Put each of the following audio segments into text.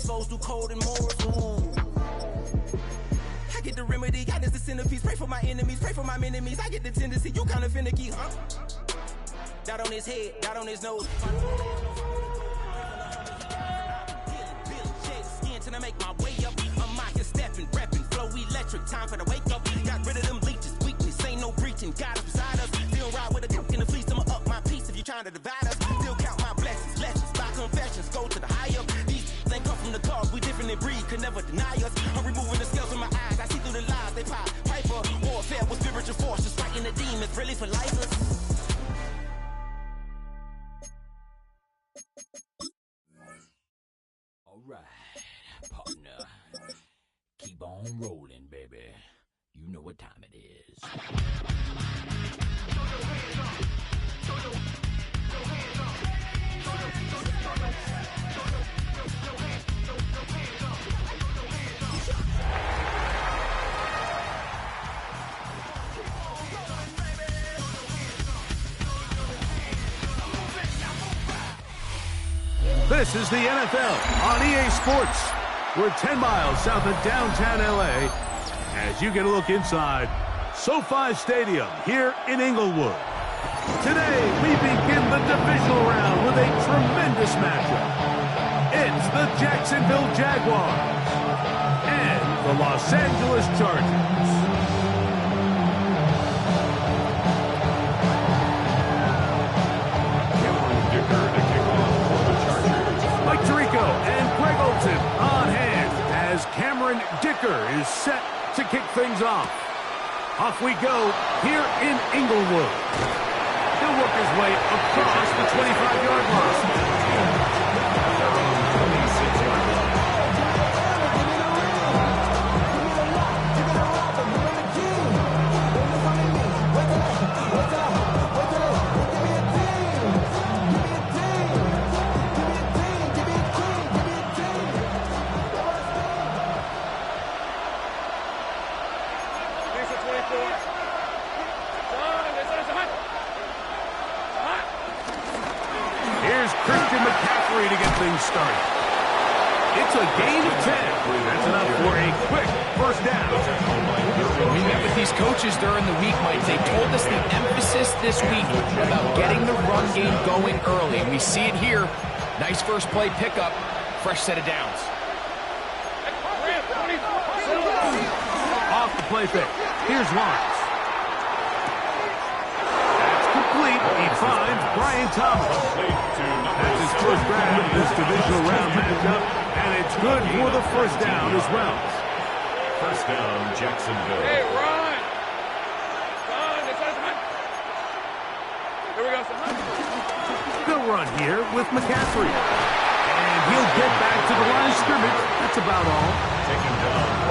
face foes do cold and morals. I get the remedy, God is the centerpiece. Pray for my enemies, pray for my enemies. I get the tendency, you kinda finicky, huh? Dot on his head, dot on his nose. Till I make my way up, I'm out here stepping, repping, flow electric, time for the wake up. Got rid of them leeches, weakness, ain't no breaching. God is beside us, still ride with a cook in the fleece. I'ma up my piece if you trying to divide us. Still count my blessings, lessons, by confessions, go to the high up. These ain't come from the cause, we different in breed, could never deny us. I'm removing the scales from my eyes, I see through the lies they pop. Piper, warfare with spiritual force, just fighting the demons, really for life. All right. Partner, keep on rolling, baby. You know what time it is. This is the NFL on EA Sports. We're 10 miles south of downtown L.A. as you get a look inside SoFi Stadium here in Inglewood. Today, we begin the divisional round with a tremendous matchup. It's the Jacksonville Jaguars and the Los Angeles Chargers. Mike Tirico and Greg Olsen on hand as Cameron Dicker is set to kick things off. Off we go here in Inglewood. He'll work his way across the 25-yard line. To get things started. It's a gain of 10. That's enough for a quick first down. We met with these coaches during the week, Mike. They told us the emphasis this week about getting the run game going early. And we see it here. Nice first play pickup. Fresh set of downs. Off the play pick. Here's Lawrence. That's complete. He finds Brian Thomas. That's his first grab of this divisional round matchup, and it's good for the first down as well. First down, Jacksonville. Hey, run! Here we go, They'll run here with McCaffrey. And he'll get back to the line of scrimmage. That's about all.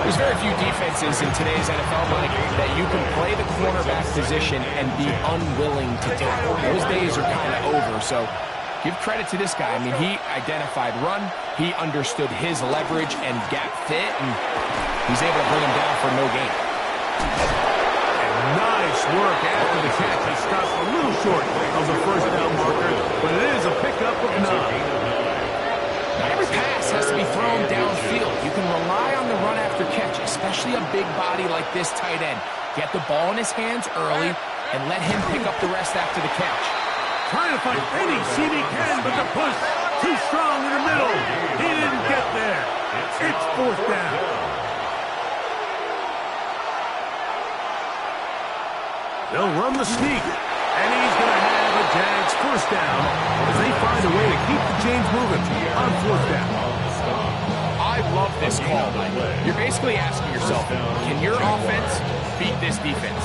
There's very few defenses in today's NFL, Mike, that you can play the cornerback position and be unwilling to tackle. Those days are kind of over, so give credit to this guy. I mean, he identified run, he understood his leverage and gap fit, and he's able to bring him down for no gain. And nice work after the catch. He stops a little short of the first down marker, but it is a pickup of 9. Every pass has to be thrown downfield. You can rely on the run after catch, especially a big body like this tight end. Get the ball in his hands early and let him pick up the rest after the catch. Trying to find any seam he can, but the push too strong in the middle. He didn't get there. It's fourth down. They'll run the sneak, and he's going to have a Jags first down as they find a way to keep the chains moving on fourth down. I love this call. You're basically asking yourself, can your offense beat this defense?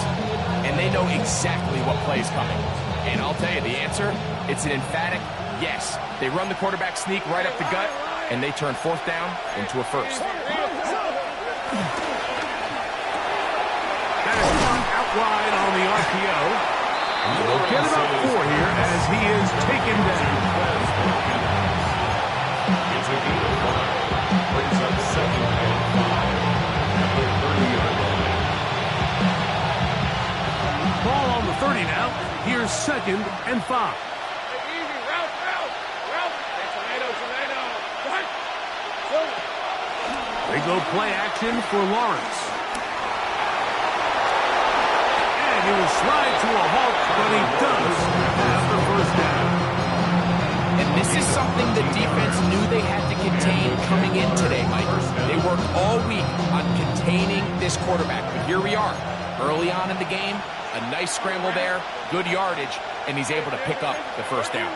And they know exactly what play is coming. And I'll tell you the answer, it's an emphatic yes. They run the quarterback sneak right up the gut, and they turn fourth down into a first. That is one out wide on the RPO. We'll get about 4 here as he is taken down. It's a gain of 1. Brings up 2nd and 5. At the 30-yard line. Ball on the 30 now. Here's 2nd and 5. Easy, route. Tomato. They go play action for Lawrence. And he will slide to a halt, but he does have the first down. And this is something the defense knew they had to contain coming in today, Mike. They worked all week on containing this quarterback. But here we are, early on in the game, a nice scramble there, good yardage, and he's able to pick up the first down.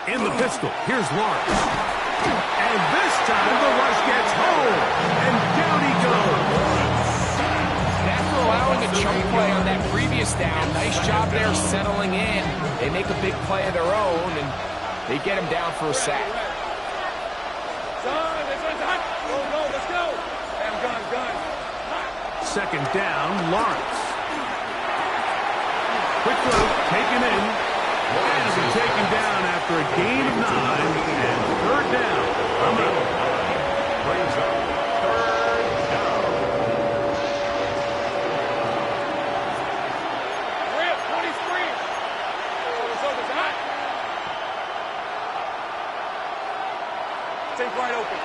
In the pistol, here's Lawrence. And this time the rush gets home. And down he goes. After allowing a chunk play on that previous down, nice job there settling in. They make a big play of their own, and they get him down for a sack. Let's go. Gun. Second down, Lawrence. Quick throw, taken in. And he'll be taken down after a gain of 9. And third down. I'm out. Brings up third down. 23. Take right open.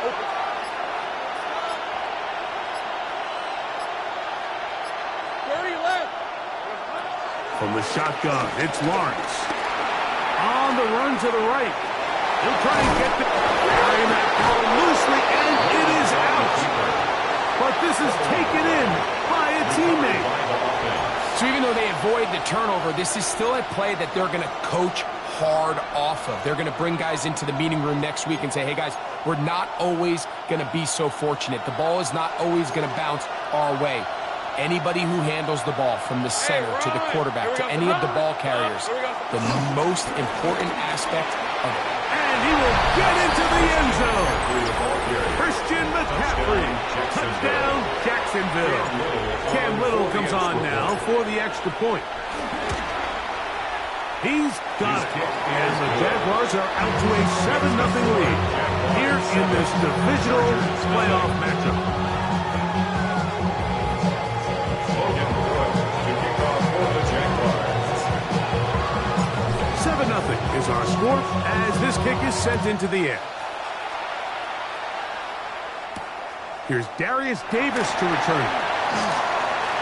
From the shotgun, it's Lawrence. On the run to the right. He'll try and get the... carrying that ball loosely, and it is out. But this is taken in by a teammate. So even though they avoid the turnover, this is still a play that they're going to coach hard off of. They're going to bring guys into the meeting room next week and say, hey, guys, we're not always going to be so fortunate. The ball is not always going to bounce our way. Anybody who handles the ball from the center to the quarterback to any of the ball carriers, the most important aspect of it. And he will get into the end zone. Christian McCaffrey. Touchdown, Jacksonville. Cam Little comes on now for the extra point. He's got it. And the Jaguars are out to a 7-0 lead here in this divisional playoff matchup. 7-0 is our score as this kick is sent into the air. Here's Darius Davis to return.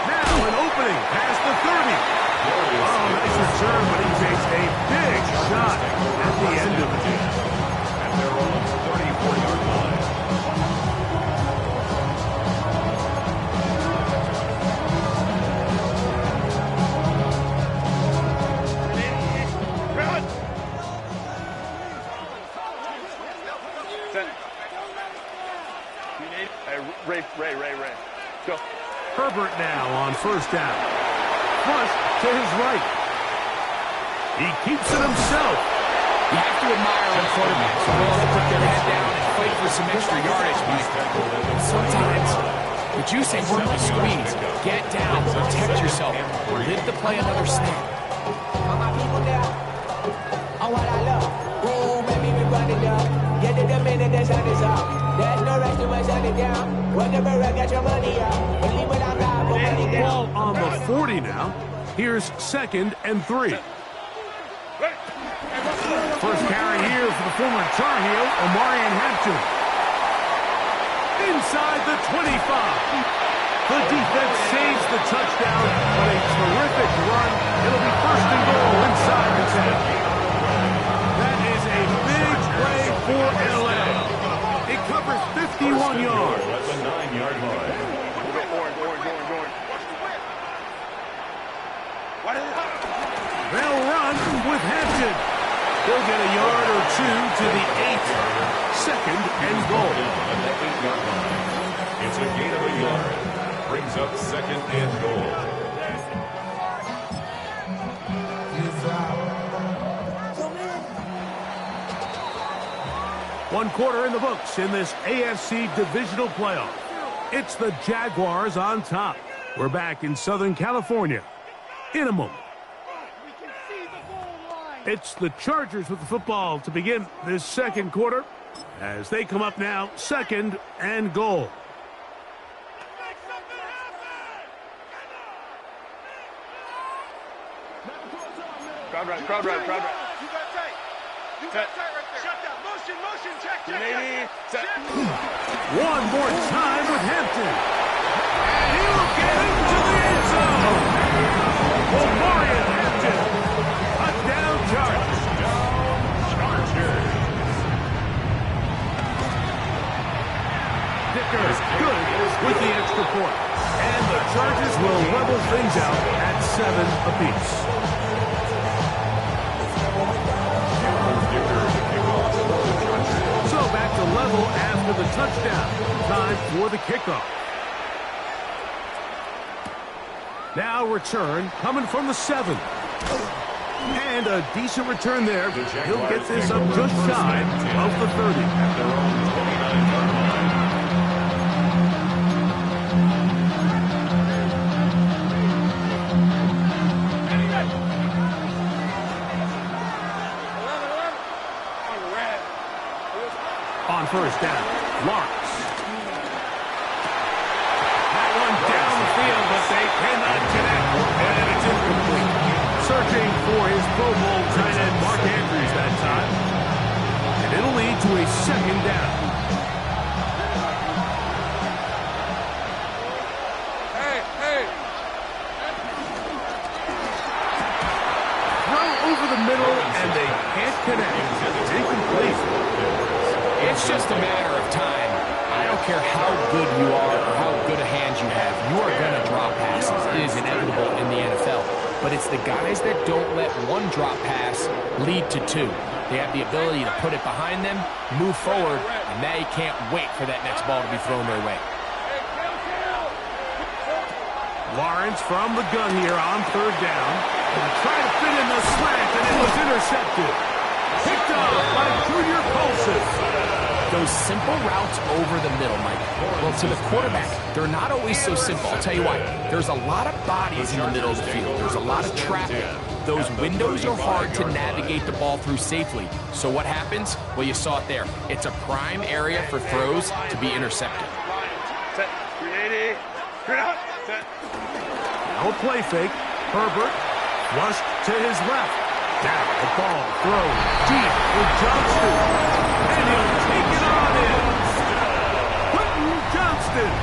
Now an opening past the 30. Oh, nice return, but he takes a big shot at the end of it. At their own 34-yard line. Ray. Go. Herbert now on first down. Flush to his right. He keeps it himself. You have to admire our quarterbacks who will put their head down and fight for some extra yardage, but sometimes the juice ain't worth the squeeze. Get down, protect yourself, live to play another snap. All my people down on what I love. Boom, baby, we run it down. Get to the minute the sun is up. There's no rush to shut it down. Whenever I got your money up, believe what I'm not, put money down. Ball on the 40 now. Here's 2nd and 3. First carry here for the former Tar Heel, Omarion Hampton. Inside the 25. The defense saves the touchdown, but a terrific run. It'll be 1st and goal inside the 10. That is a big play for LA. It covers 51 yards. At the 9-yard line. They'll run with Hampton. He'll get a yard or two to the 8. 2nd and goal. At the 8-yard line. It's a gain of a yard. Brings up 2nd and goal. One quarter in the books in this AFC divisional playoff. It's the Jaguars on top. We're back in Southern California in a moment. It's the Chargers with the football to begin this second quarter as they come up now 2nd and goal. Crowd right. You got tight right there. Shut down. Motion. Check. One more time with Hampton. And he'll get into the end zone. Omarion Hampton. Touchdown Chargers. Dicker is good with the extra point. And the Chargers will level things out at 7 apiece. So back to level after the touchdown. Time for the kickoff. Now return coming from the 7. And a decent return there. He'll get this up just shy of the 30. At their own 29-yard line. On first down, Lawrence. That one down the field, but they cannot connect. And it's incomplete. Searching for his Pro Bowl tight end, Mark Andrews, that time. And it'll lead to a second down. Hey. Throw over the middle, and they can't connect. It's incomplete. It's just a matter of time. I don't care how good you are or how good a hand you have. You are going to drop passes. It is inevitable in the NFL. But it's the guys that don't let one drop pass lead to 2. They have the ability to put it behind them, move forward, and now you can't wait for that next ball to be thrown their way. Lawrence from the gun here on third down. And trying to fit in the slant, and it was intercepted. Picked up by Junior Colson. Those simple routes over the middle, Mike. Well, to the quarterback, they're not always so simple. I'll tell you why. There's a lot of bodies in the middle of the field. There's a lot of traffic. Those windows are hard to navigate the ball through safely. So what happens? Well, you saw it there. It's a prime area for throws to be intercepted. Set. 380. Straight out. Set. No play fake. Herbert flushed to his left. Down the ball, throw deep with Johnston. And he'll take it on in. Quentin Johnston.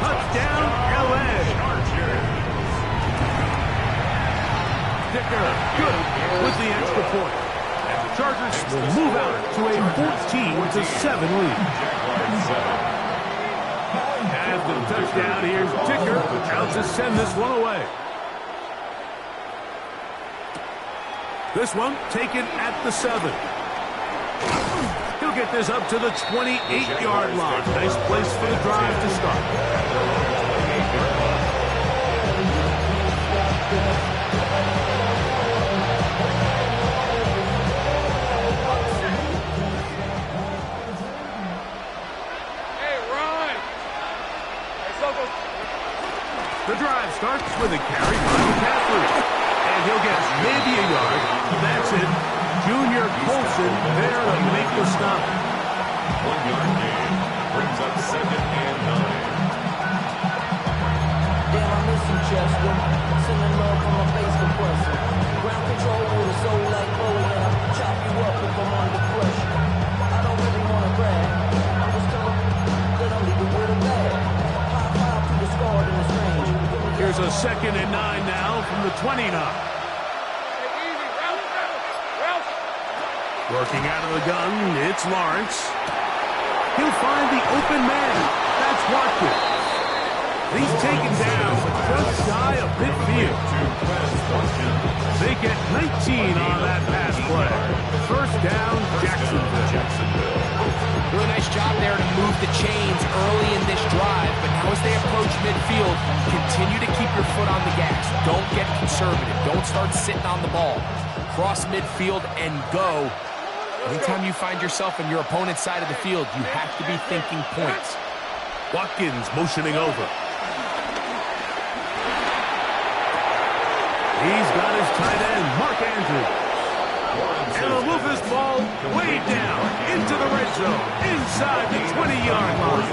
Touchdown, L.A. Dicker, good with the extra point. And the Chargers will move out to a 14-7 lead. After the touchdown, here's Dicker out to send this one away. This one taken at the 7. He'll get this up to the 28-yard line. Nice place for the drive to start. Hey, run. The drive starts with a carry by McCaffrey. And he'll get maybe a yard. That's it. Junior Colson there to make the stop. 1-yard gain brings up 2nd and 9. Damn, I miss you, Chester. Sending love from my face compressor. Ground control with a soul like Chloe, and I'll chop you up if I'm under pressure. I don't really want to brag. I'm just telling that I'm leaving with a bag. High five to the scarred in this range. Here's a 2nd and 9 now from the 29. Working out of the gun, it's Lawrence. He'll find the open man. That's Watkins. He's taken down, but just shy of midfield. They get 19 on that pass play. First down, Jacksonville. Really nice job there to move the chains early in this drive, but now as they approach midfield, continue to keep your foot on the gas. Don't get conservative. Don't start sitting on the ball. Cross midfield and go. Anytime you find yourself on your opponent's side of the field, you have to be thinking points. Watkins motioning over. He's got his tight end, Mark Andrews. And he'll move this ball way down into the red zone, inside the 20-yard line.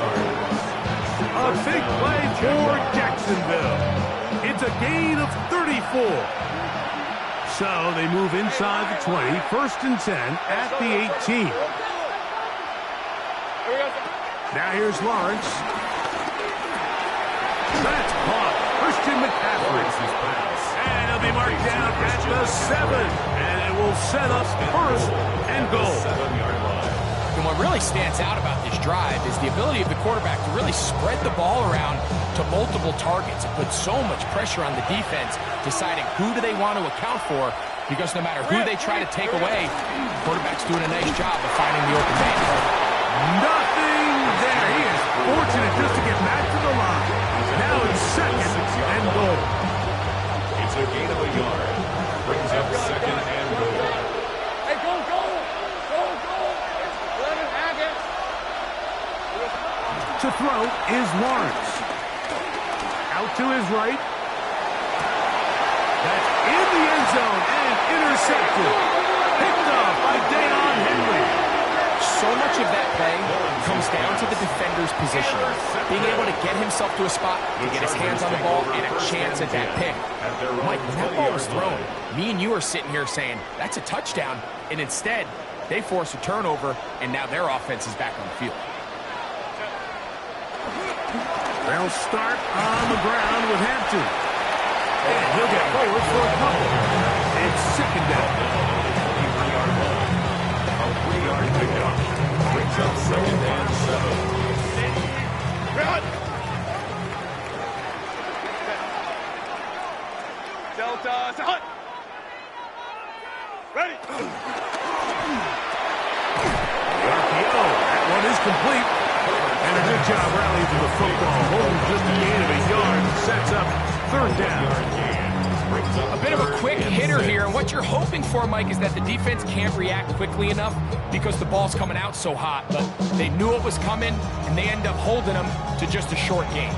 A big play for Jacksonville. It's a gain of 34. So they move inside the 20, 1st and 10 at the 18. Now here's Lawrence. That's caught. Christian McCaffrey. And he'll be marked down at the 7. And it will set up 1st and goal. And what really stands out about this drive is the ability of the quarterback to really spread the ball around to multiple targets and put so much pressure on the defense, deciding who do they want to account for, because no matter who they try to take away, the quarterback's doing a nice job of finding the open man. Nothing there. He is fortunate just to get back to the line. Now it's 2nd and goal. It's a gain of a yard. Brings up 2nd and goal. Hey, go! Go! 11, Haggett. To throw is Lawrence. Out to his right. That's in the end zone and intercepted. Picked up by Deion Henry. So much of that play comes down to the defender's position. Being able to get himself to a spot, to get his hands on the ball, and a chance at that pick. Mike, when that ball was thrown, me and you are sitting here saying, that's a touchdown. And instead, they force a turnover, and now their offense is back on the field. They'll start on the ground with Hampton. And he'll get forward for a couple. It's 2nd down. A 3-yard pickup. Brings up 2nd and 7. Run! Delta, hut! Ready! The RPO. That one is complete. And a good job rallying to the football. Holding just a gain of a yard. Sets up 3rd down. A bit of a quick hitter here, and what you're hoping for, Mike, is that the defense can't react quickly enough because the ball's coming out so hot, but they knew it was coming, and they end up holding them to just a short gain.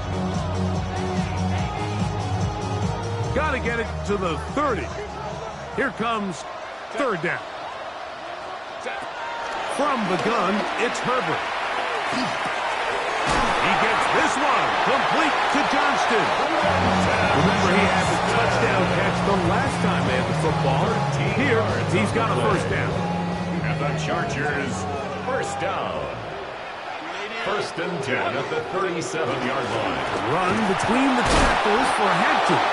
Got to get it to the 30. Here comes 3rd down. From the gun, it's Herbert. He gets this one complete to Johnston. Remember, he had the touchdown catch the last time they had the football. Here, he's got a 1st down. And the Chargers, 1st down. 1st and 10 at the 37-yard line. Run between the tackles for Hampton.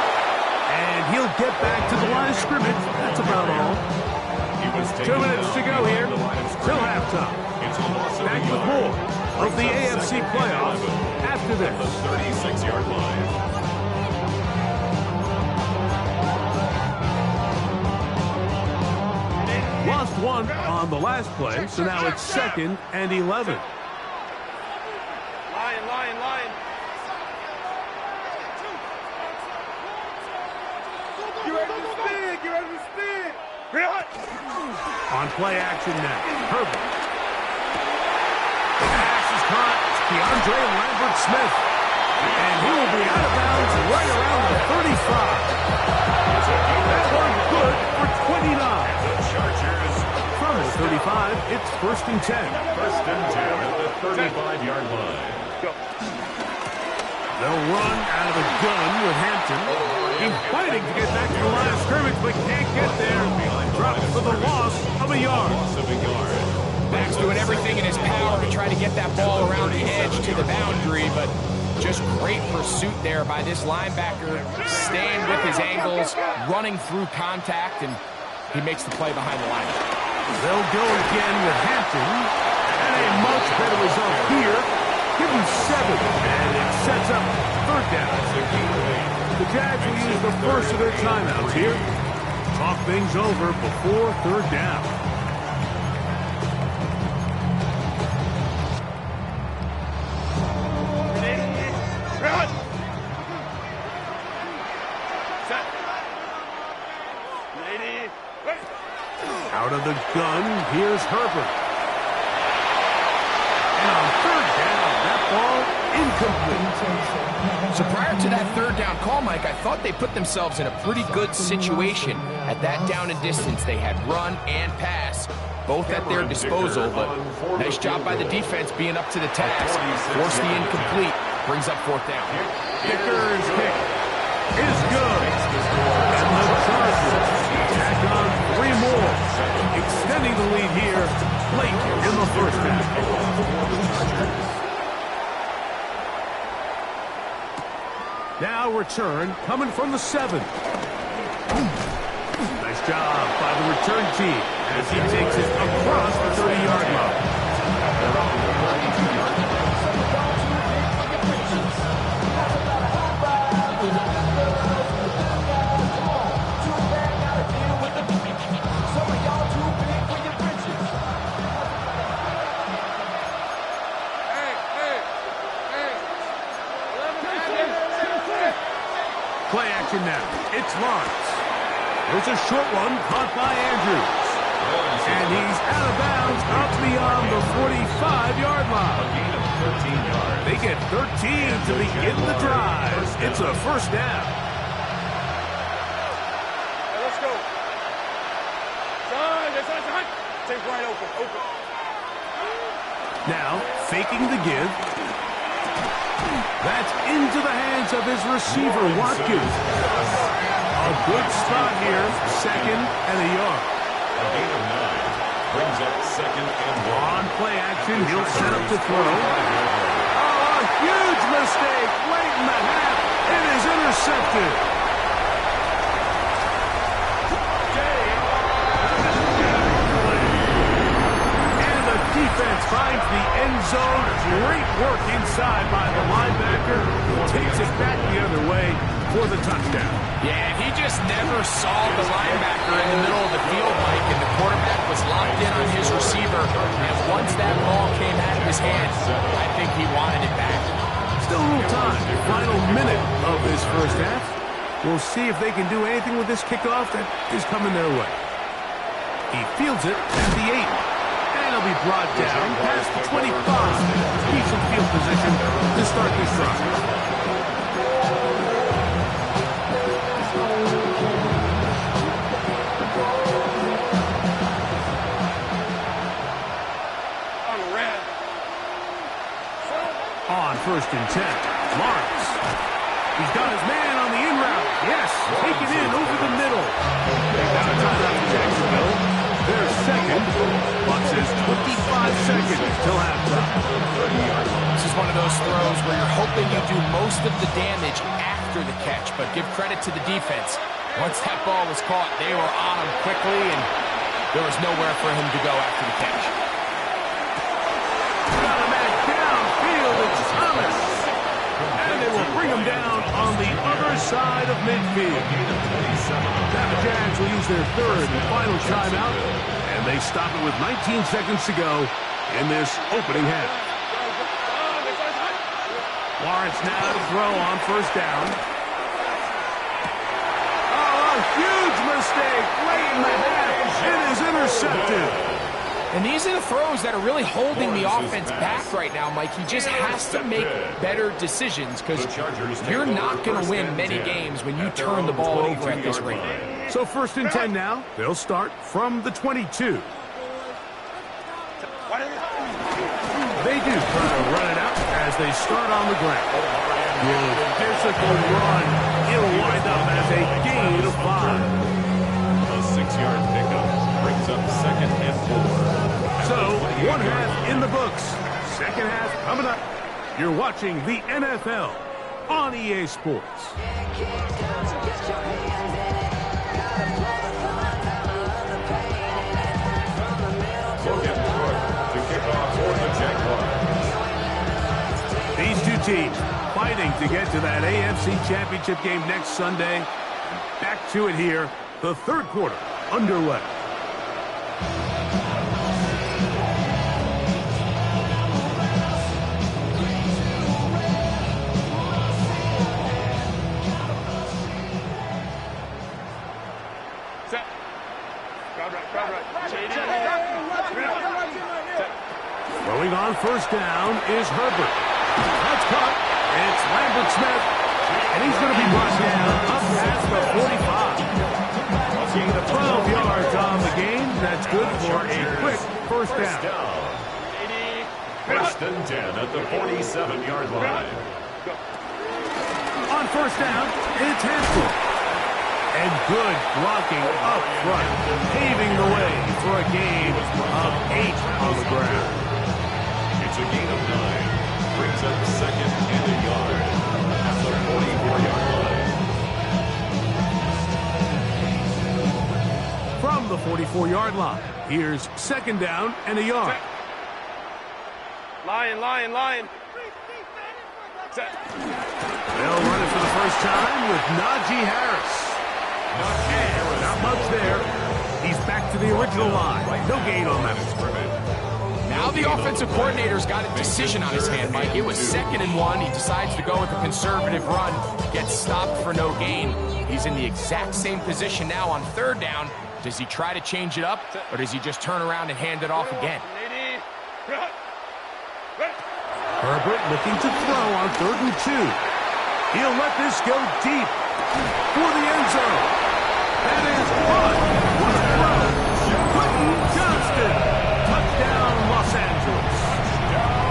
And he'll get back to the line of scrimmage. That's about all. 2 minutes to go here till halftime. Back with more of the AFC playoffs after this. The 36-yard line. Lost one on the last play, so now it's 2nd and 11. Lion. Get ready to spin. Run! On play action now, Herbert. Pass is caught. DeAndre Lambert-Smith. And he will be out of bounds right around the 35. That one good for 29. The Chargers. From the 35, it's 1st and 10. 1st and 10 at the 35-yard line. They'll run out of the gun with Hampton. He's fighting to get back to the line of scrimmage, but can't get there. Drops for the loss of a yard. Max doing everything in his power to try to get that ball around the edge to the boundary, but just great pursuit there by this linebacker, staying with his angles, running through contact, and he makes the play behind the line. They'll go again with Hampton, and a much better result here. Give him 7, and it sets up 3rd down. The Jags will use the first of their timeouts here. Talk things over before 3rd down. Run! Lady. Out of the gun, here's Herbert. And on 3rd down, that ball incomplete. So prior to that 3rd down call, Mike, I thought they put themselves in a pretty good situation. At that down and distance, they had run and pass, both at their disposal, but nice job by the defense being up to the task. Force the incomplete, brings up 4th down. Kicker's kick is good. And the Chargers tack more, extending the lead here late in the first half. Now return coming from the 7. Nice job by the return team as he takes it across the 30-yard line. Play action now. It's Lawrence. There's a short one caught by Andrews. And he's out of bounds up beyond the 45-yard line. They get 13 to begin the drive. It's a first down. Let's go. Take right open. Now, faking the give. That's into the hands of his receiver, Watkins. A good spot here, 2nd and a yard. A gain of 9 brings up 2nd and 1. On play action, he'll set up to throw. Oh, a huge mistake late in the half. It is intercepted. Defense finds the end zone. Great work inside by the linebacker, who takes it back the other way for the touchdown. Yeah, he just never saw the linebacker in the middle of the field, Mike, and the quarterback was locked in on his receiver. And once that ball came out of his hands, I think he wanted it back. Still a little time. Final minute of this first half. We'll see if they can do anything with this kickoff that is coming their way. He fields it at the 8. He'll be brought down past the 25. Decent field position to start this drive. On 1st and 10, Lawrence. He's got his man on the in route. Yes, take it in over the middle. They got a timeout for Jacksonville. They're 2nd. Bucks is 25 seconds till halftime. This is one of those throws where you're hoping you do most of the damage after the catch, but give credit to the defense. Once that ball was caught, they were on him quickly, and there was nowhere for him to go after the catch. Got a man downfield. It's Thomas. And they will bring him down on the other side of midfield. Now the Jags will use their 3rd and final timeout, and they stop it with 19 seconds to go in this opening half. Lawrence now to throw on 1st down. Oh, a huge mistake late in the half. It is intercepted. And these are the throws that are really holding the offense back right now, Mike. He just has to make better decisions because you're not going to win many games when you turn the ball over at this rate. So 1st and 10 now. They'll start from the 22. They do try to run it out as they start on the ground. Good physical run. It'll wind up as a gain of 5. A 6-yard pickup brings up 2nd and 4. So, 1 half in the books. 2nd half coming up. You're watching the NFL on EA Sports. These two teams fighting to get to that AFC Championship game next Sunday. Back to it here. The 3rd quarter underway. Throwing on 1st down is Herbert. That's caught. It's Lambert Smith. And he's going to be brought down up past the 45. Seeing the 12 yards on the game. That's good for a quick 1st down. 1st and 10 at the 47-yard line. On 1st down, it's Haskell. And good blocking up front, paving the way for a gain of 8 on the ground. It's a gain of 9. Brings up second and a yard at the 44-yard line. From the 44-yard line, here's second down and a yard. Lion. They'll run it for the first time with Najee Harris. And not much there. He's back to the original line. No gain on that. Now the offensive coordinator's got a decision on his hand, Mike. It was 2nd and 1. He decides to go with a conservative run, gets stopped for no gain. He's in the exact same position now on 3rd down. Does he try to change it up, or does he just turn around and hand it off again? Herbert looking to throw on 3rd and 2. He'll let this go deep for the end zone. That is caught. What a throw. Quentin Johnston. Touchdown, Los Angeles.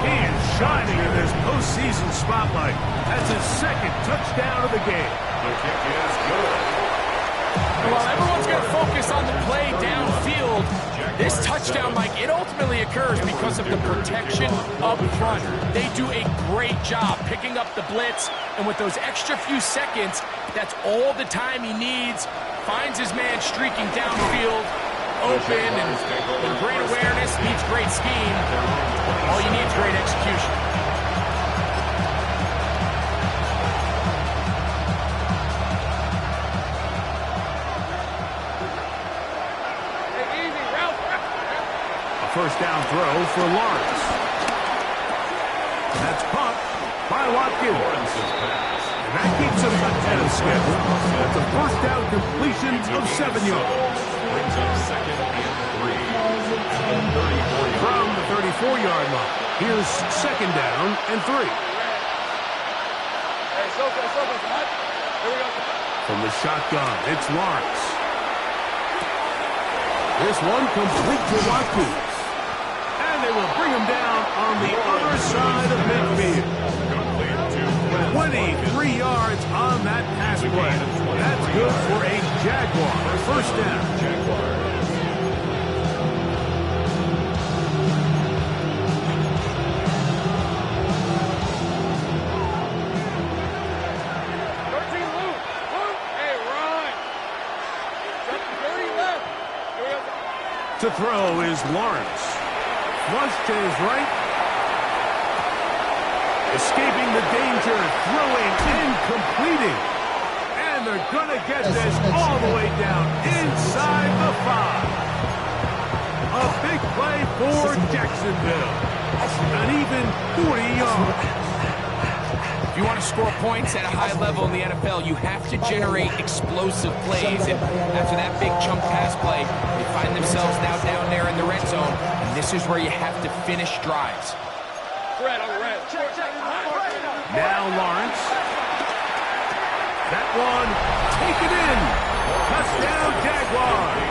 He is shining in this postseason spotlight. That's his 2nd touchdown of the game. The kick is good. Well, everyone's going to focus on the play downfield. This touchdown, Mike, it ultimately occurs because of the protection up front. They do a great job picking up the blitz, and with those extra few seconds, that's all the time he needs. Finds his man streaking downfield, open, and great awareness, needs great scheme. All you need is great execution. First down throw for Lawrence. That's caught by Watkins. And that keeps him ahead of schedule. That's a first down completion of 7 yards. Brings up second and 3 at the 34-yard. From the 34-yard line, here's second down and 3. From the shotgun, it's Lawrence. This one complete to Watkins. They will bring him down on the other side of midfield. 23 yards on that pass play. That's good for a Jaguar. First down. To throw is Lawrence. Flush to his right. Escaping the danger, throwing and completing. And they're going to get this all the way down inside the 5. A big play for Jacksonville. An even 40 yards. If you want to score points at a high level in the NFL, you have to generate explosive plays. And after that big chunk pass play, they find themselves now down there in the red zone. And this is where you have to finish drives. Now Lawrence. That one, take it in. Touchdown, Jaguars.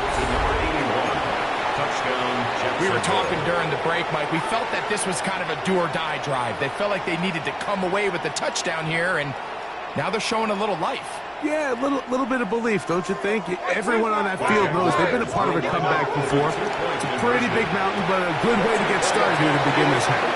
We were talking during the break, Mike. We felt that this was kind of a do-or-die drive. They felt like they needed to come away with the touchdown here, and now they're showing a little life. Yeah, a little bit of belief, don't you think? Everyone on that field knows they've been a part of a comeback before. It's a pretty big mountain, but a good way to get started here to begin this half.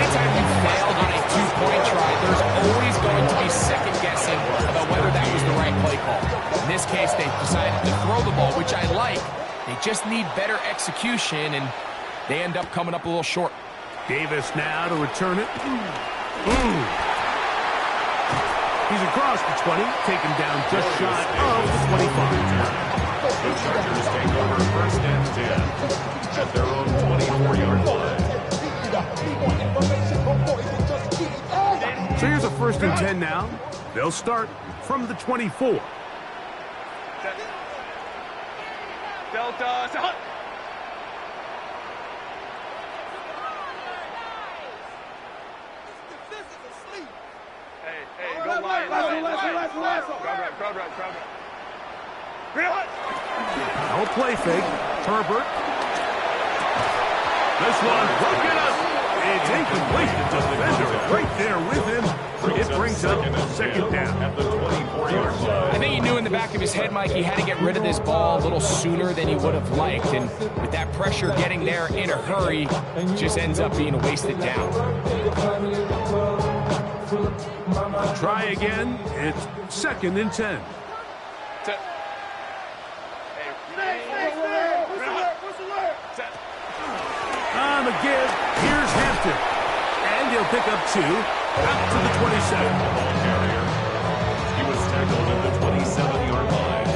Anytime you fail on a two-point try, there's always going to be second-guessing about whether that was the right play call. In this case, they decided to throw the ball, which I like. They just need better execution, and they end up coming up a little short. Davis now to return it. He's across the 20, taken down just shy of the 25. The Chargers take over first and 10 at their own 24-yard line. So here's a first and 10 now. They'll start from the 24. Delta, hot. Hey, go line. Crowd right. No play fake. Herbert. This one broken up It's incomplete. The defender right there with him. It brings up second down. At the 24-yard line. I think he knew in the back of his head, Mike, he had to get rid of this ball a little sooner than he would have liked. And with that pressure getting there in a hurry, just ends up being a wasted down. Try again. It's second and 10. On the give, here's Hampton. And he'll pick up 2 out to the 27. Carrier. He was tackled at the 27-yard line.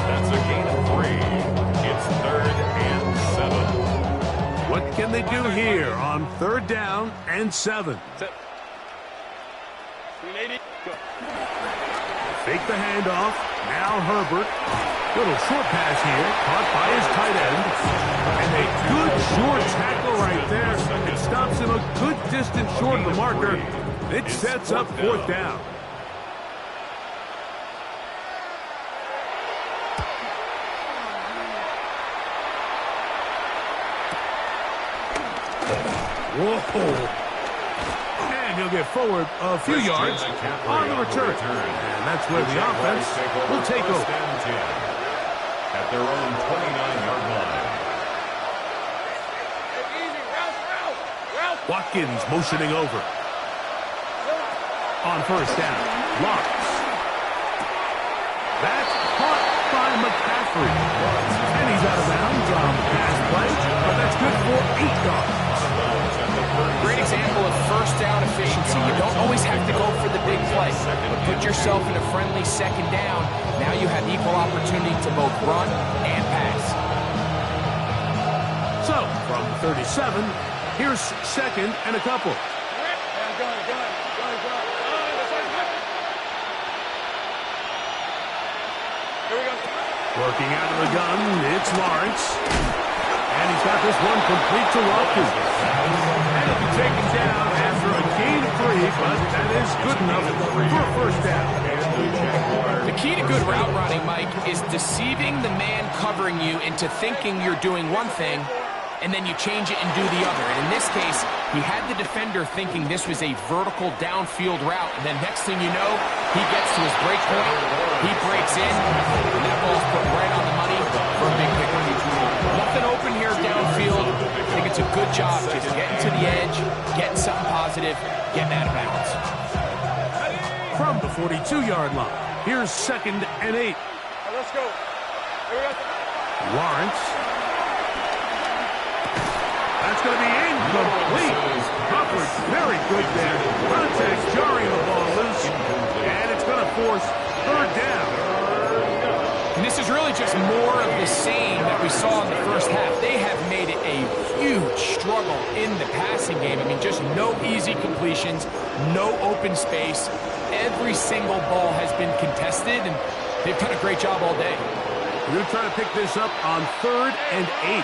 That's a gain of 3. It's 3rd and 7. What can they do here on 3rd down and 7? Fake the handoff. Now Herbert. Little short pass here. Caught by his tight end. And a good short tackle right there. It stops him a good distance short of the marker. It sets up 4th down. Whoa. And he'll get forward a few yards on the return. And that's where the offense will take over. At their own 29-yard line. Watkins motioning over. On 1st down, Lawrence. That's caught by McCaffrey. And he's out of bounds on the pass play, but that's good for 8 yards. Great example of 1st down efficiency. You don't always have to go for the big play, but put yourself in a friendly 2nd down. Now you have equal opportunity to both run and pass. So, from 37, here's 2nd and a couple. Working out of the gun, it's Lawrence. And he's got this one complete to Watkins. And he'll be taken down after a gain of 3, but that is good enough for a 1st down. The key to good route running, Mike, is deceiving the man covering you into thinking you're doing one thing, and then you change it and do the other. And in this case, he had the defender thinking this was a vertical downfield route, and then next thing you know, he gets to his break point, he breaks in, and that ball's put right on the money for a big pickup. Nothing open here downfield. I think it's a good job just getting to the edge, getting something positive, getting out of bounds. From the 42-yard line, here's 2nd and 8. Let's go. Lawrence. That's going to be incomplete. Coverage very good there. Contact jarring the ball loose. And it's going to force 3rd down. And this is really just more of the same that we saw in the 1st half. They have made it a huge struggle in the passing game. I mean, just no easy completions, no open space. Every single ball has been contested, and they've done a great job all day. We're going to try to pick this up on 3rd and 8.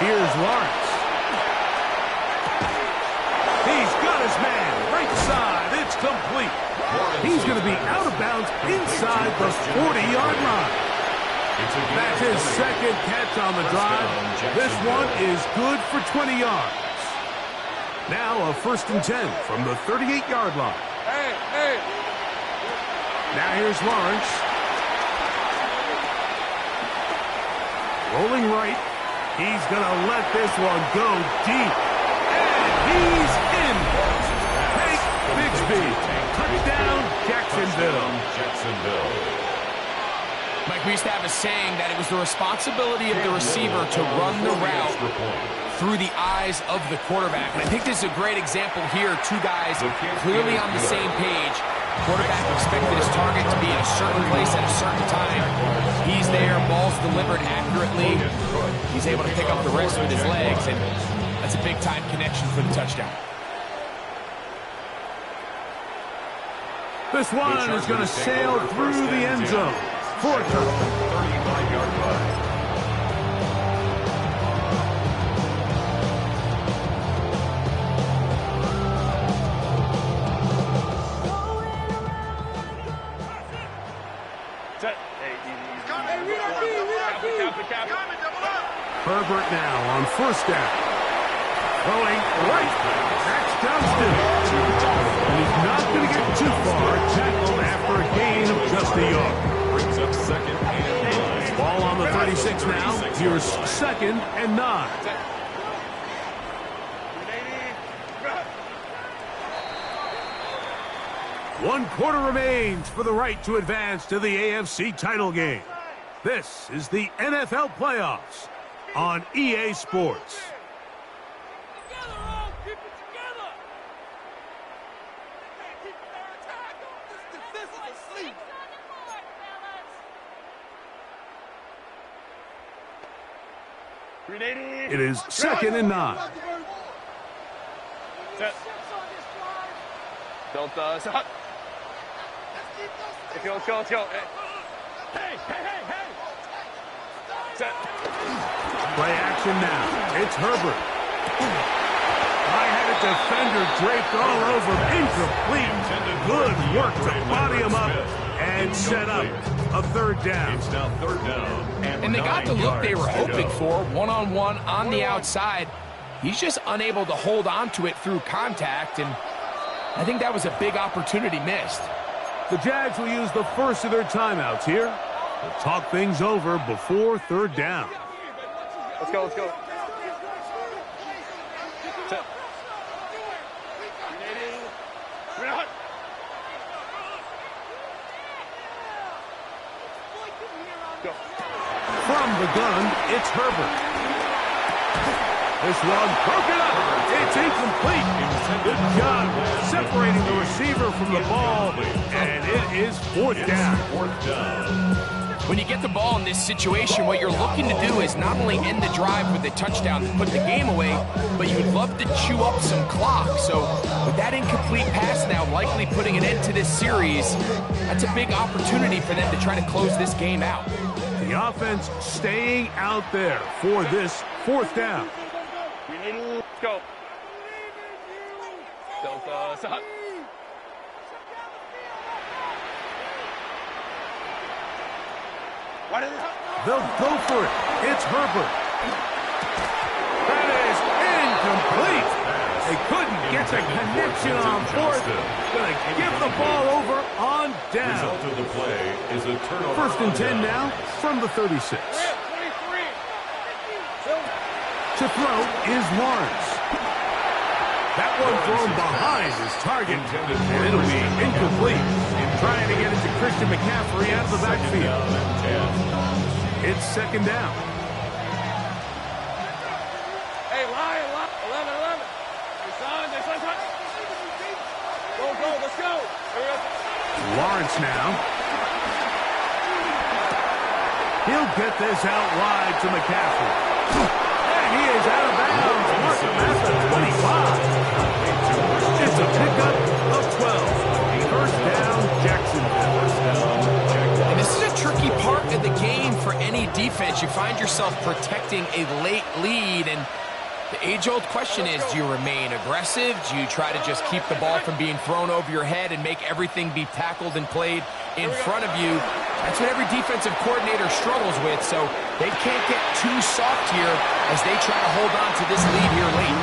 Here's Lawrence. He's got his man right side. It's complete. He's going to be out of bounds inside the 40-yard line. That's his 2nd catch on the drive. This one is good for 20 yards. Now a 1st and 10 from the 38-yard line. Now here's Lawrence. Rolling right. He's going to let this one go deep. And he's in. Hank Bigsby. Touchdown, Jacksonville. Mike, we used to have a saying that it was the responsibility of the receiver to run the route through the eyes of the quarterback. And I think this is a great example here. 2 guys clearly on the same page. Quarterback expected his target to be in a certain place at a certain time. He's there, ball's delivered accurately. He's able to pick up the rest with his legs, and that's a big-time connection for the touchdown. This one is going to sail through the end zone for a touchdown. 35-yard line. Set. Herbert now on first down. Throwing right. That's Johnston. And he's not going to get too far. Tackled after a gain of just a yard. Brings up 2nd and 9. Ball on the 36 now. Here's 2nd and 9. One quarter remains for the right to advance to the AFC title game. This is the NFL playoffs on EA Sports. It is 2nd and 9. Set. Don't stop. Let's go. Hey. Set. Play action now. It's Herbert. I had a defender draped all over him. Incomplete. Good work to body him up and set up a 3rd down. It's now 3rd down. And they got the look they were hoping for, one-on-one on the outside. He's just unable to hold on to it through contact, and I think that was a big opportunity missed. The Jags will use the first of their timeouts here. They'll talk things over before 3rd down. Let's go. Set. Go. From the gun, it's Herbert. This one broken up. It's incomplete. Good job separating the receiver from the ball, and it is 4th down. 4th down. When you get the ball in this situation, what you're looking to do is not only end the drive with a touchdown to put the game away, but you'd love to chew up some clock. So with that incomplete pass now likely putting an end to this series, that's a big opportunity for them to try to close this game out. The offense staying out there for this 4th down. Let's go. Delta, stop. They'll go for it. It's Herbert. That is incomplete. They couldn't get the connection on 4th. Going to give the ball over on down. Result of the play is a turnover. 1st and 10 now from the 36. To throw is Lawrence. That one thrown behind his target, and it'll be incomplete. Trying to get it to Christian McCaffrey out of the backfield. It's 2nd down. Hey, line, 11. It's on. Go, let's go. Lawrence now. He'll get this out wide to McCaffrey. And he is out of bounds. That's the 25. It's a pickup of 12. 1st down, Jacksonville. And this is a tricky part of the game for any defense. You find yourself protecting a late lead, and the age-old question is, do you remain aggressive? Do you try to just keep the ball from being thrown over your head and make everything be tackled and played in front of you? That's what every defensive coordinator struggles with, so they can't get too soft here as they try to hold on to this lead here late.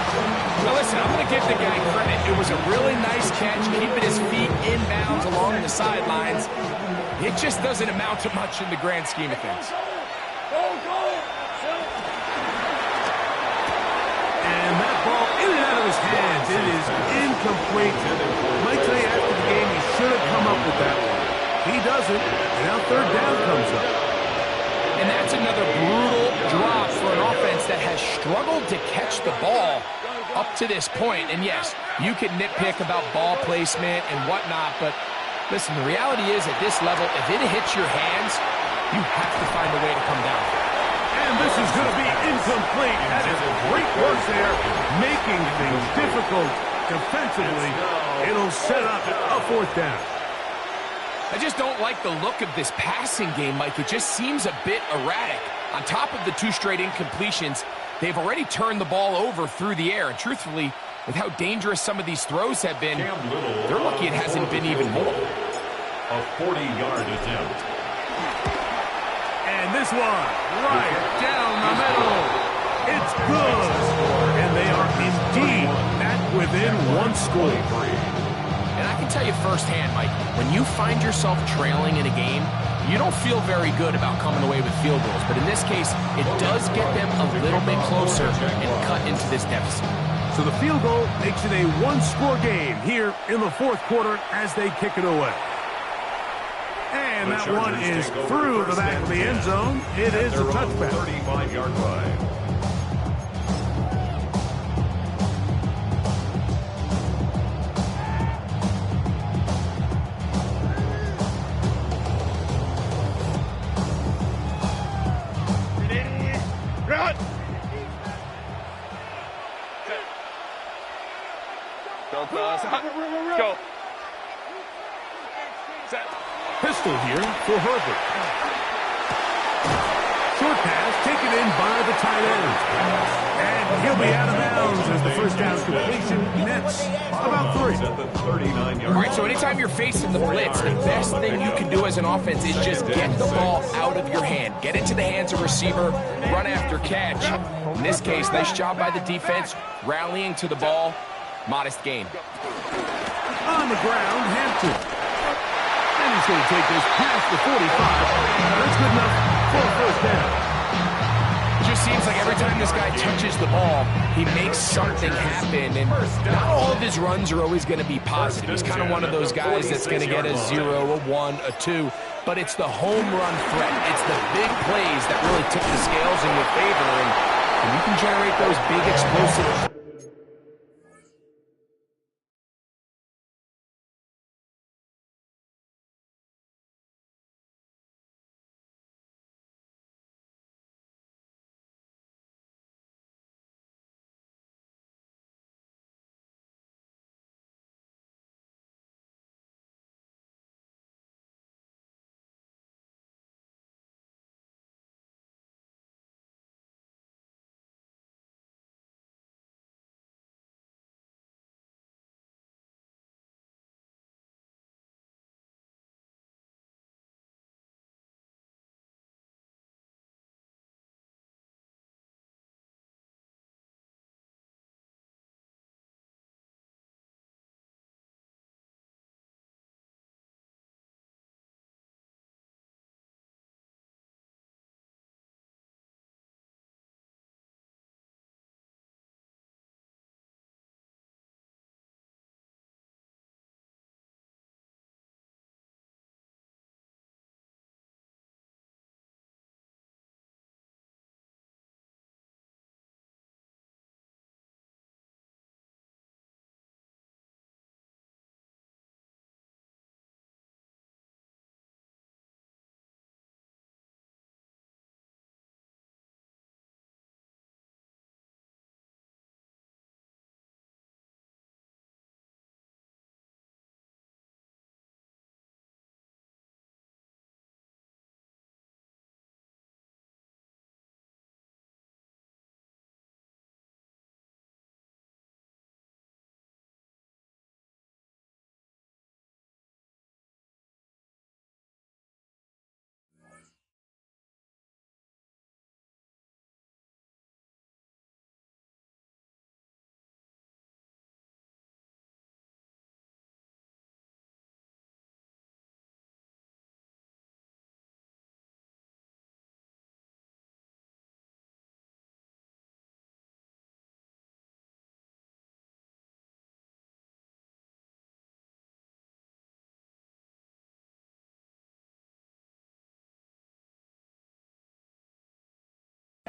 Now listen, I'm going to give the guy credit. It was a really nice catch, keeping his feet inbounds along the sidelines. It just doesn't amount to much in the grand scheme of things. And that ball in and out of his hands. It is incomplete. Might tell you after the game he should have come up with that one. He doesn't, and now 3rd down comes up. And that's another brutal drop for an offense that has struggled to catch the ball up to this point. And yes, you can nitpick about ball placement and whatnot, but listen, the reality is at this level, if it hits your hands, you have to find a way to come down. And this is going to be incomplete. That is great work there, making things difficult defensively. It'll set up a 4th down. I just don't like the look of this passing game, Mike. It just seems a bit erratic. On top of the 2 straight incompletions, they've already turned the ball over through the air. And truthfully, with how dangerous some of these throws have been, they're lucky it hasn't been even more. A 40-yard attempt. And And this one, right down the middle. It's good. And they are indeed back within one score. And I can tell you firsthand, Mike, when you find yourself trailing in a game, you don't feel very good about coming away with field goals. But in this case, it does get them a little bit closer and cut into this deficit. So the field goal makes it a one-score game here in the fourth quarter as they kick it away. And that one is through the back of the end zone. It is a touchback. 35-yard line. Go. Set. Pistol here for Herbert. Short pass taken in by the tight end. And he'll be out of bounds as the first down completion nets about 3. At the 39-yard All right, so anytime you're facing the blitz, the best thing you can do as an offense is just get the ball out of your hand. Get it to the hands of receiver, run after catch. In this case, nice job by the defense, rallying to the ball. Modest gain. On the ground, Hampton. And he's going to take this past the 45. That's good enough for a first down. It just seems like every time this guy touches the ball, he makes something happen. And not all of his runs are always going to be positive. He's kind of one of those guys that's going to get a 0, a 1, a 2. But it's the home run threat. It's the big plays that really tip the scales in your favor. And you can generate those big explosive.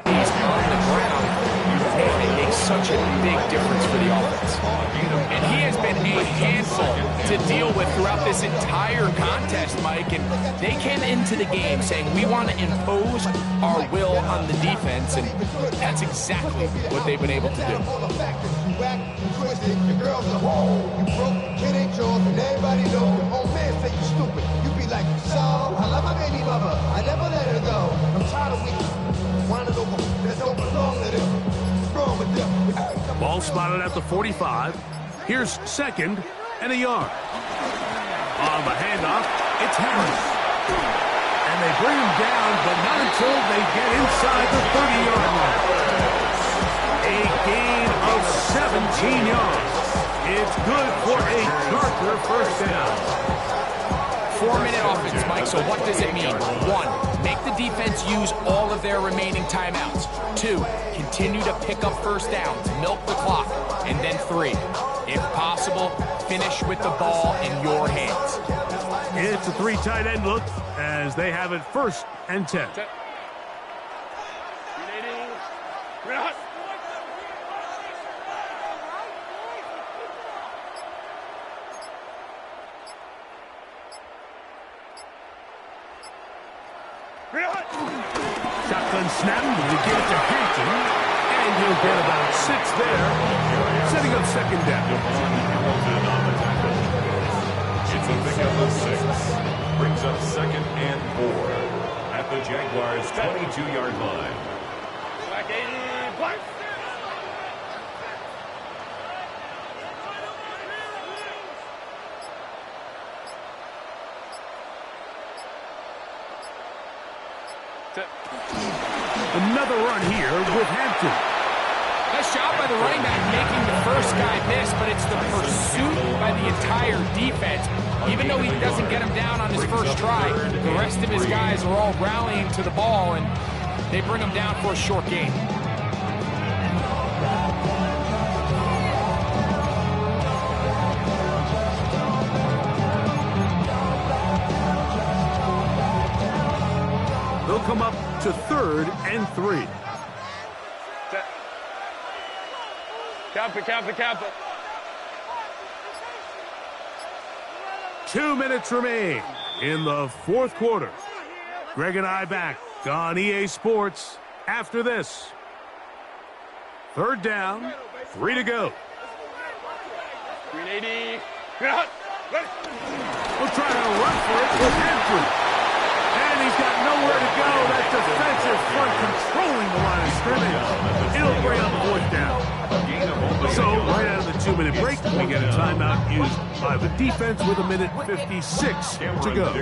He's on the ground, and it makes such a big difference for the offense. And he has been a handful to deal with throughout this entire contest, Mike. And they came into the game saying, we want to impose our will on the defense, and that's exactly what they've been able to do. Ball spotted at the 45. Here's second and a yard. On the handoff, it's Harris. And they bring him down, but not until they get inside the 30-yard line. A gain of 17 yards. It's good for a Charger first down. 4-minute offense, Mike, so what does it mean? 1, make the defense use all of their remaining timeouts. 2, continue to pick up first downs, milk the clock. And then 3, if possible, finish with the ball in your hands. It's a 3 tight end look as they have it 1st and 10. Shotgun snap to give it to Hampton, and he'll get about 6 there, setting up 2nd down. It's a pickup of 6. Brings up 2nd and 4 at the Jaguars' 22-yard line. Back 80, black. Another run here with Hampton. Nice job by the running back making the first guy miss, but it's the pursuit by the entire defense. Even though he doesn't get him down on his first try, the rest of his guys are all rallying to the ball, and they bring him down for a short gain. They'll come up to 3rd and 3. Count it. 2 minutes remain in the 4th quarter. Greg and I back on EA Sports after this. 3rd down, 3 to go. 380. We'll try to run for it with Hampton. And he's got nowhere to go. That defensive front controlling the line of scrimmage. It'll bring up 4th down. So, right out of the 2-minute break, we get a timeout used by the defense with 1:56 to go.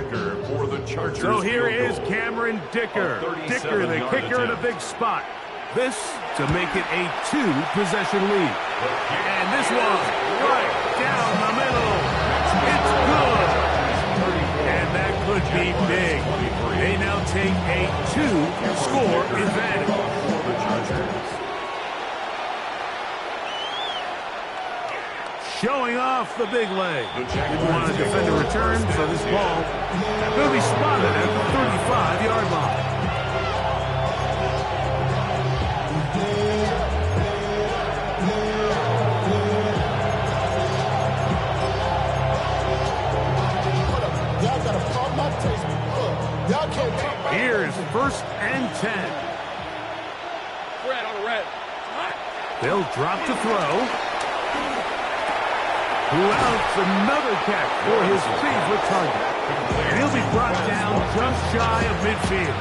So here is Cameron Dicker. Dicker, the kicker, in a big spot. This to make it a 2-possession lead. And this one, right down the middle. It's good. And that could be big. They now take a 2-score advantage. Showing off the big leg. Didn't want to defend a return, so this ball will be spotted at the 35-yard line. Here's 1st and 10. Red on the red. They'll drop to throw. Who outs another catch for his favorite target. And he'll be brought down just shy of midfield.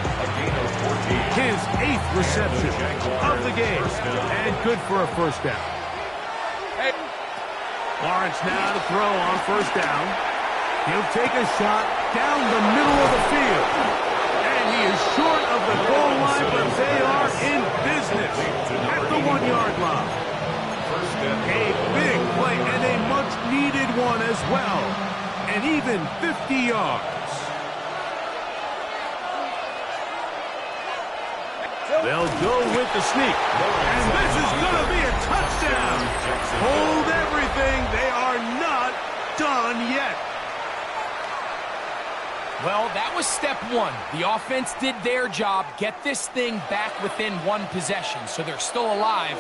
His 8th reception of the game. And good for a 1st down. Lawrence now to throw on 1st down. He'll take a shot down the middle of the field. And he is short of the goal line, but they are in business at the 1-yard line. A big play and a much-needed one as well. And even 50 yards. They'll go with the sneak. And this is going to be a touchdown. Hold everything. They are not done yet. Well, that was step 1. The offense did their job, get this thing back within 1 possession, so they're still alive.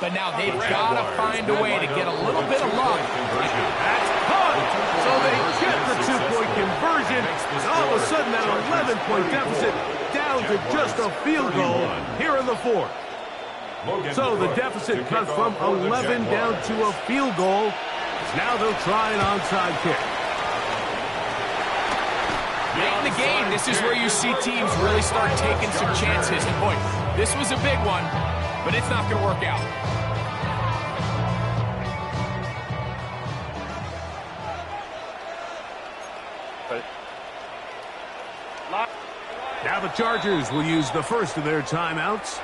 But now they've got to find a way to get a little bit of luck. That's caught. So they get the 2-point conversion. All of a sudden, that 11-point deficit down to just a field goal here in the 4th. So the deficit cut from 11 down to a field goal. Now they'll try an onside kick. Late in the game, this is where you see teams really start taking some chances. And boy, this was a big one, but it's not going to work out. Now the Chargers will use the first of their timeouts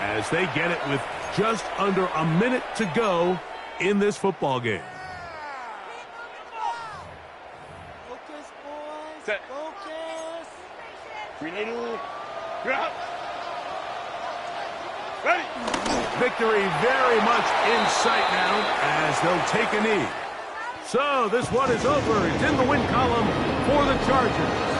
as they get it with just under a minute to go in this football game. Focus, boys. Set. Focus. Grenade. Drop. Ready. Victory very much in sight now as they'll take a knee. So this one is over. It's in the win column for the Chargers.